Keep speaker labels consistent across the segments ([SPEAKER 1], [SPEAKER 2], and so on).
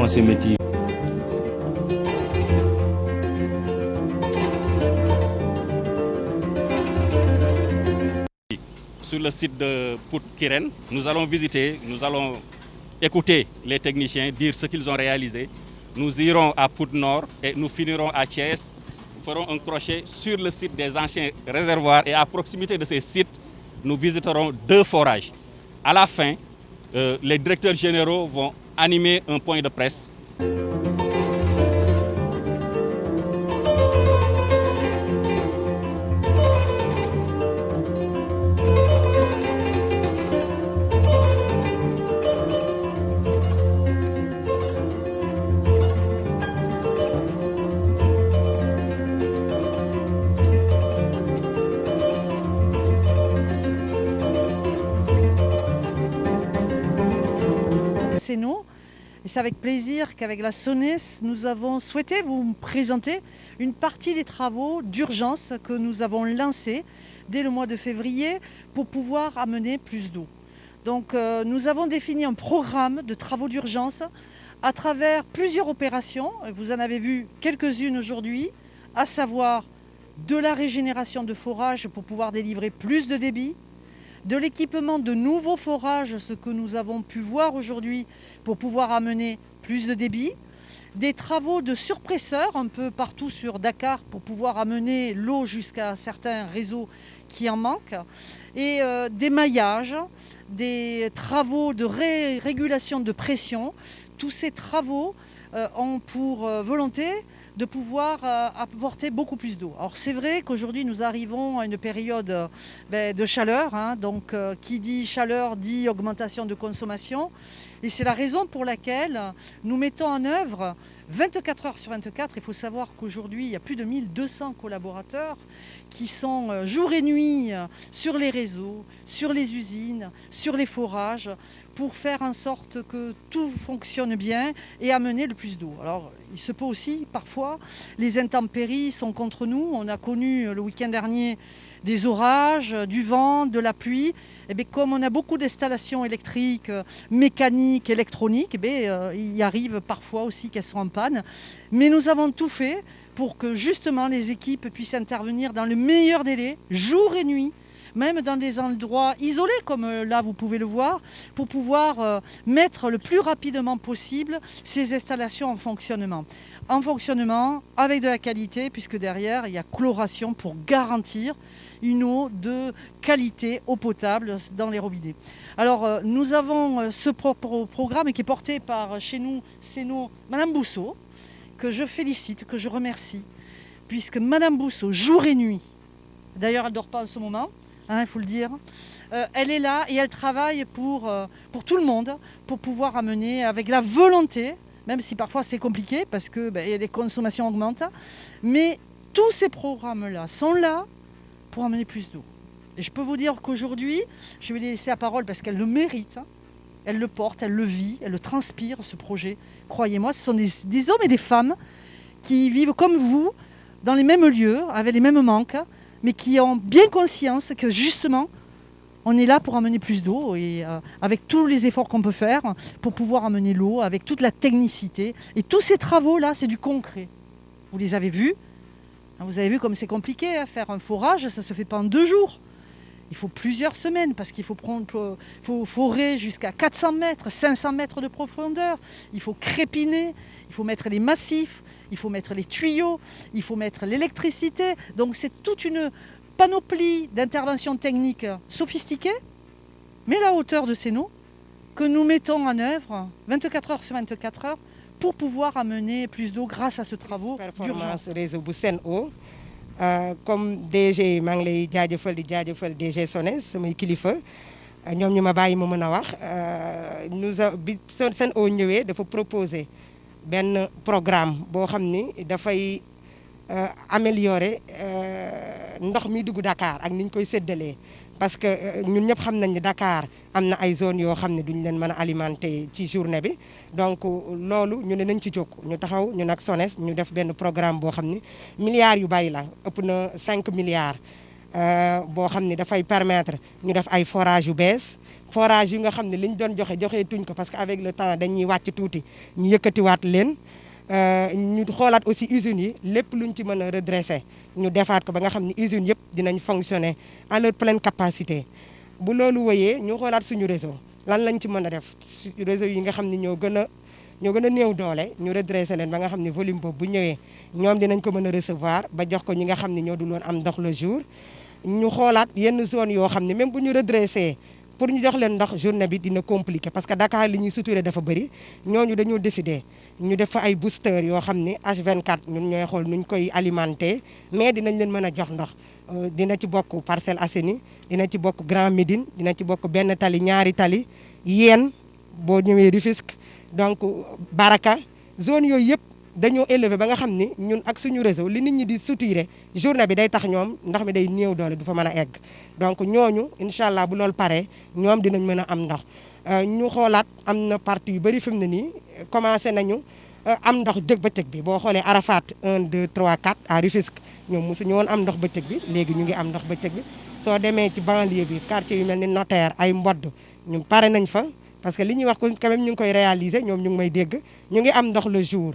[SPEAKER 1] conseil métier.
[SPEAKER 2] Sur le site de Pout-Kirène, nous allons visiter, nous allons écouter les techniciens dire ce qu'ils ont réalisé. Nous irons à Pout-Nord et nous finirons à Thiès. Nous ferons un crochet sur le site des anciens réservoirs et à proximité de ces sites, nous visiterons 2 forages. À la fin, les directeurs généraux vont animer un point de presse.
[SPEAKER 3] C'est nous, et c'est avec plaisir qu'avec la SONES, nous avons souhaité vous présenter une partie des travaux d'urgence que nous avons lancés dès le mois de février pour pouvoir amener plus d'eau. Donc nous avons défini un programme de travaux d'urgence à travers plusieurs opérations, vous en avez vu quelques-unes aujourd'hui, à savoir de la régénération de forages pour pouvoir délivrer plus de débit, de l'équipement de nouveaux forages, ce que nous avons pu voir aujourd'hui pour pouvoir amener plus de débit, des travaux de surpresseurs un peu partout sur Dakar pour pouvoir amener l'eau jusqu'à certains réseaux qui en manquent, et des maillages, des travaux de régulation de pression. Tous ces travaux ont pour volonté de pouvoir apporter beaucoup plus d'eau. Alors c'est vrai qu'aujourd'hui nous arrivons à une période de chaleur, donc qui dit chaleur dit augmentation de consommation, et c'est la raison pour laquelle nous mettons en œuvre 24 heures sur 24. Il faut savoir qu'aujourd'hui il y a plus de 1200 collaborateurs qui sont jour et nuit sur les réseaux, sur les usines, sur les forages, pour faire en sorte que tout fonctionne bien et amener le plus d'eau. Alors il se peut aussi parfois, les intempéries sont contre nous. On a connu le week-end dernier des orages, du vent, de la pluie. Et bien, comme on a beaucoup d'installations électriques, mécaniques, électroniques, il arrive parfois aussi qu'elles sont en panne. Mais nous avons tout fait pour que justement les équipes puissent intervenir dans le meilleur délai, jour et nuit, même dans des endroits isolés comme là vous pouvez le voir, pour pouvoir mettre le plus rapidement possible ces installations en fonctionnement. En fonctionnement avec de la qualité, puisque derrière il y a chloration pour garantir une eau de qualité, eau potable dans les robinets. Alors nous avons ce programme qui est porté par chez nous, c'est Madame Bousseau, que je félicite, que je remercie, puisque Madame Bousseau, jour et nuit, d'ailleurs elle ne dort pas en ce moment, il faut le dire, elle est là et elle travaille pour tout le monde, pour pouvoir amener avec la volonté, même si parfois c'est compliqué parce que les consommations augmentent, mais tous ces programmes-là sont là pour amener plus d'eau. Et je peux vous dire qu'aujourd'hui, je vais lui laisser la parole parce qu'elle le mérite, elle le porte, elle le vit, elle le transpire, ce projet. Croyez-moi, ce sont des hommes et des femmes qui vivent comme vous, dans les mêmes lieux, avec les mêmes manques, mais qui ont bien conscience que justement, on est là pour amener plus d'eau et avec tous les efforts qu'on peut faire pour pouvoir amener l'eau, avec toute la technicité. Et tous ces travaux-là, c'est du concret. Vous les avez vus. Vous avez vu comme c'est compliqué, faire un forage, ça ne se fait pas en 2 jours. Il faut plusieurs semaines parce qu'il faut forer jusqu'à 400 mètres, 500 mètres de profondeur. Il faut crépiner, il faut mettre les massifs, il faut mettre les tuyaux, il faut mettre l'électricité. Donc c'est toute une panoplie d'interventions techniques sophistiquées, mais à la hauteur de ces eaux, que nous mettons en œuvre 24 heures sur 24 heures pour pouvoir amener plus d'eau grâce à ce travaux d'urgence.
[SPEAKER 4] Réseau bu Sen'Eau comme DG maa ngi lay jaajëfal di jaajëfal DG SONES samay kilifa ñoom ñu ma bàyyi ma mën a wax bi Sen'Eau ñëwee dafa proposer benn programme boo xam ni dafay améliorer ndox mi dugg Dakar ak ni ñu koy séddalee parce que ñun ñëpp xam nañ ni Dakar am na ay zones yoo xam ne duñ leen mën a alimenter ci journée bi donc loolu ñu ne nañ ci jóg ñu taxaw ñu nag SONES ñu def benn programme boo xam ni milliards yu bari la ëpp na 5 milliards boo xam ni dafay permettre ñu def ay forage yu bees forage yi nga xam ne liñ doon joxe tuñ ko parce que avec le temps dañuy wàcc tuuti ñu yëkkatiwaat leen ñu xoolaat aussi usines yi lépp luñ ci mën a redresser ñu defaat ko ba nga xam ne usines yëpp dinañ fonctionner à leur pleine capacité. bu loolu wëyee ñu xoolaat suñu réseau lan lañ ci mën a def réseau yi nga xam ne ñoo gën a néew doole ñu redresser leen ba nga xam ne volume boobu bu ñëwee ñoom dinañ ko mën a recevoir ba jox ko ñi nga xam ne ñoo dul woon am ndox le jour. ñu xoolaat yenn zone yoo xam ne même bu ñu redresser pour ñu jox leen ndox journée bi dina compliqué parce que Dakar li ñuy suturé dafa bëri ñooñu dañoo décider ñu def fa ay booster yoo xam ne H24 ñun ñooy xool nuñ koy alimenter mais dinañ leen mën a jox ndox. dina ci bokk Parcelles Assainies dina ci bokk Grand Médine dina ci bokk benn tali ñaari tali yéen boo ñëwee Rufisque donc Baraka zone yooyu yëpp dañoo élevé ba nga xam ni ñun ak suñu réseau li nit ñi di suturé journée bi day tax ñoom ndox mi day néew doole du fa mën a egg donc ñooñu incha allah bu loolu paree ñoom dinañ mën a am ndox ñu xoolaat am na partie yu bëri fi mu ne nii commencé nañu am ndox bëccëg bi boo xoolee Arafat 1 2 3 4 à Rufisque ñoom mosuñu woon am ndox bëccëg bi léegi ñu ngi am ndox bëccëg bi soo demee ci banlieue bi quartier yu mel ni Notaire ay Mbodd ñu pare nañ fa parce que li ñuy wax quand même ñu ngi koy réaliser ñoom ñu ngi may dégg ñu ngi am ndox le jour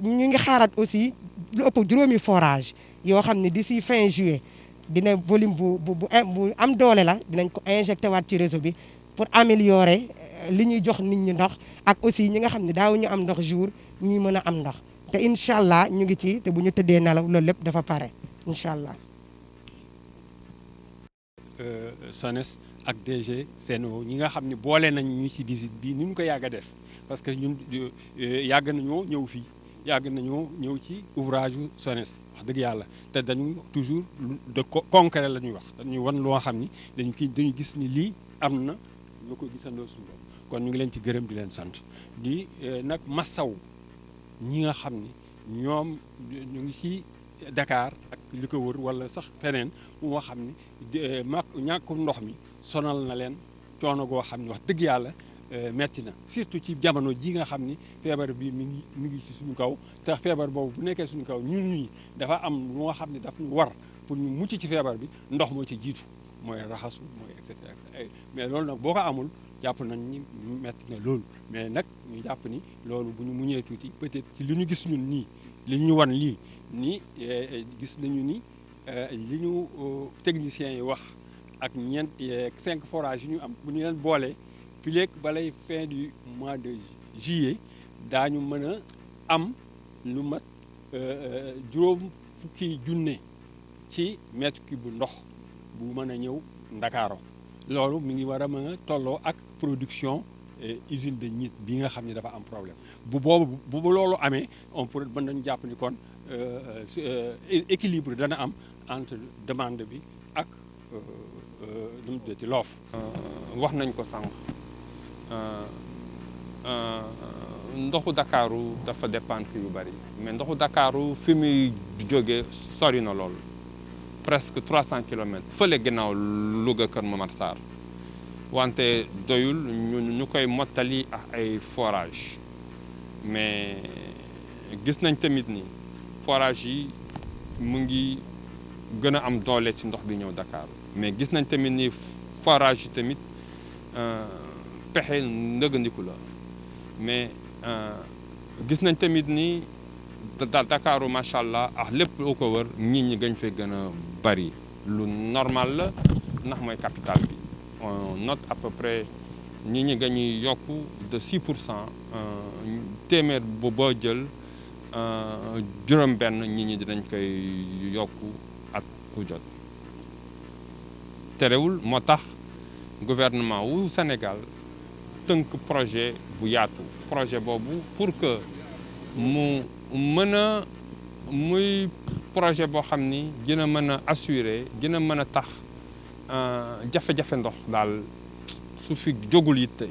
[SPEAKER 4] ñu ngi xaaraat aussi lu ëpp juróomi forage yoo xam ne d'ici fin juillet dina volume bu am doole la dinañ ko injecté waat ci réseau bi pour améliorer li ñuy jox nit ñi ndox ak aussi ñi nga xam ne daaw ñu am ndox jour ñuy mën a am ndox te incha allah ñu ngi ci te bu ñu tëddee nelaw loolu lépp dafa pare incha allah.
[SPEAKER 1] SONES ak DG Sen'Eau ñi nga xam ne boole nañ ñu ci visite bi ni ñu ko yàgg a def parce que ñun yàgg nañoo ñëw fii yàgg nañoo ñëw ci ouvrage yu SONES wax dëgg yàlla te dañu toujours de concret la ñuy wax dañuy wan loo xam ni dañu gis ni lii am na ñu ko gisandoo suñu bopp kon ñu ngi leen ci gërëm di leen sant di nag massaw ñi nga xam ni ñoom ñu ngi ci Dakar ak li ko wër wala sax feneen moo xam ni ñàkku ndox mi sonal na leen coono goo xam ni wax dëgg yàlla metti na surtout ci jamono ji nga xam ni feebar bi mi ngi ci suñu kaw te feebar boobu bu nekkee suñu kaw ñun dafa am lu nga xam ne daf ñu war pour ñu mucc ci feebar bi ndox moo ci jiitu mooy raxasu mooy et cetera mais loolu nag boo ko amul jàpp nañ ni metti na loolu mais nag ñu jàpp ni loolu bu ñu muñee tuuti peut-être ci li ñu gis ñun nii li ñu wan lii ni gis nañu ni li ñu techniciens yi wax ak 5 forages yi ñu am bu ñu leen boolee fi léegi balay fin du mois de juillet daañu mën a am lu mat juróom fukki junne ci mètre cube bu ndox bu mën a ñëw Ndakaaro loolu mi ngi war a mën a tolloo ak production usine de Niit bi nga xam ne dafa am problème bu boobu bu loolu amee on peut mën nañu jàpp ni kon équilibre dana am entre demande bi ak nu mu tuddati l'offre.
[SPEAKER 5] wax nañ ko sànq ndoxu Dakaaru dafa dépendre yu bari mais ndoxu Dakaaru fi muy jógee sori na lool presque 300 kilomètres fële ginnaaw Louga Kër Momar Sarr wante doyul ñu koy mottali ak ay forage mais gis nañ tamit ni forage yi mu ngi gën a am doole ci ndox bi ñëw Dakar mais gis nañ tamit ni forage yi tamit pexe ndëgëndiku la mais gis nañ tamit ni Dakaru macha allah ak lépp lu ko wër nit ñi gañ fay gën a bari lu normal la ndax mooy capitale bi on note à peu près nit ñi gañuy yokku de 6% téeméer bu boo jël juróom benn nit ñi dinañ koy yokku at ku jot terewul moo tax gouvernement wu Sénégal tënk projet bu yaatu projet boobu pour que mu mën a muy projet boo xam ni dina mën a assurer dina mën a tax jafe-jafe ndox daal su fi jógul it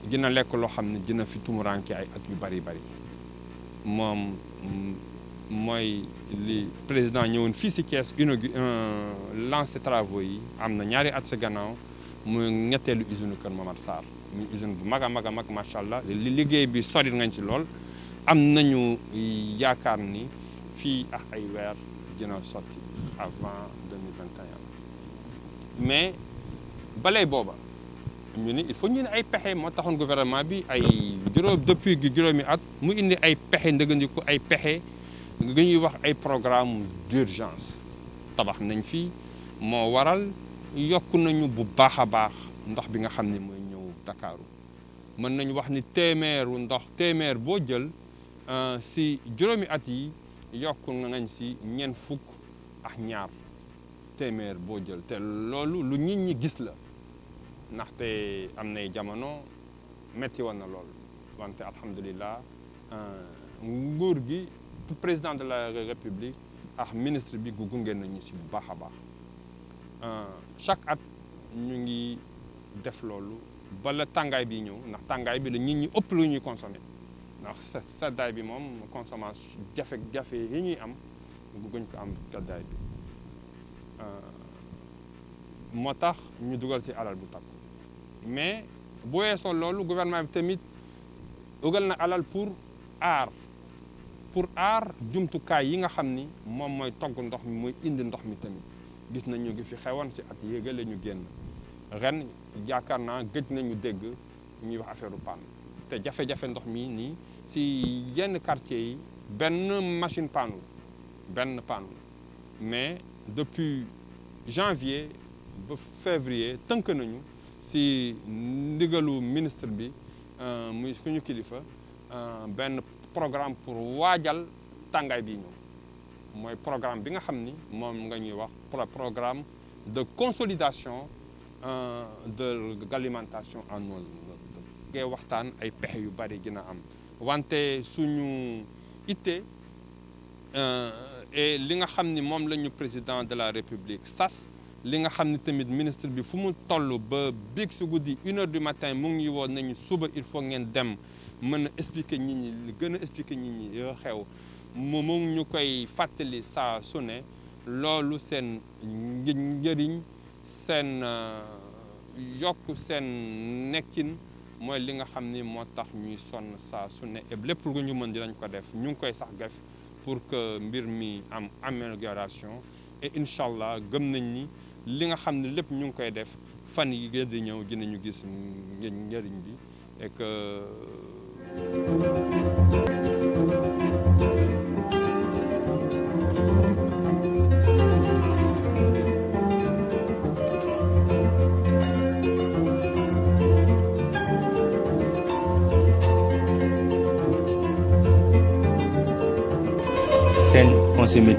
[SPEAKER 5] dina lekk loo xam ne dina fi tumuranke ay at yu bari bari moom mooy li président ñëwoon fii ci Thiès lancé travaux yi am na ñaari at sa gannaaw muy ñetteelu usine Kër Momar Sarr muy usine bu mag a mag a mag macha allah li liggéey bi sori ngañ ci lool am nañu yaakaar ni fii ak ay weer dina sotti avant 2021 mais balay booba ñu ni il faut ñu ne ay pexe moo taxoon gouvernement bi ay depuis juróomi at mu indi ay pexe ndëgëndiku ay pexe nga ñuy wax ay programme d'urgence tabax nañ fi moo waral yokk nañu bu baax a baax ndox bi nga xam ne mooy ñëw Dakaaru mën nañu wax ni téeméer boo jël si juróomi at yi yokk nañ si ñeent fukk ak ñaar téeméer boo jël te loolu lu nit ñi gis la ndaxte am nay jamono metti woon na lool wante alhamdulilah nguur gi président de la république ak ministre bi gu gunge nañu si bu baax a baax chaque at ñu ngi def loolu bala tàngaay bi ñëw ndax tàngaay bi la nit ñi ëpp lu ñuy consommer ndax seddaay bi moom consommation jafe-jafe yi ñuy am bëgguñ ko am seddaay bi moo tax ñu dugal ci alal bu takku mais bu weesoo loolu gouvernement bi tamit dugal na alal pour aar jumtukaay yi nga xam ni moom mooy togg ndox mi mooy indi ndox mi tamit gis nañu ngi fi xewoon ci at yéegale ñu génn ren yaakaar naa gëj nañu dégg ñuy wax affaire panne te jafe-jafe ndox mi nii ci yenn quartier yi benn machine panne mais depuis janvier ba février tënk nañu ci ndigalu ministre bi muy suñu kilifa benn programme pour waajal tàngaay bi ñëw mooy programme bi nga xam ni moom nga ñuy wax programme de consolidation de l'alimentation en eau ngay waxtaan ay pexe yu bari dina am wante suñu itte et li nga xam ni moom la ñu président de la république sas li nga xam ni tamit ministre bi fu mu toll ba biig si guddi 1h du matin mu ngi woon nañu suba il faut ngeen dem mën a expliquer nit ñi li gën a expliquer nit ñi yoo xew mu ñu koy fàttali saa su ne loolu seen njëriñ seen yokk seen nekkin mooy li nga xam ni moo tax ñuy sonn saa su ne et lépp lu ñu mën dinañ ko def ñu ngi koy sax def pour que mbir mi am amélioration et incha allah gëm nañ ni li nga xam ne lépp ñu ngi koy def fan yi di ñëw dinañu gis njëriñ bi et que
[SPEAKER 6] Sen Consommé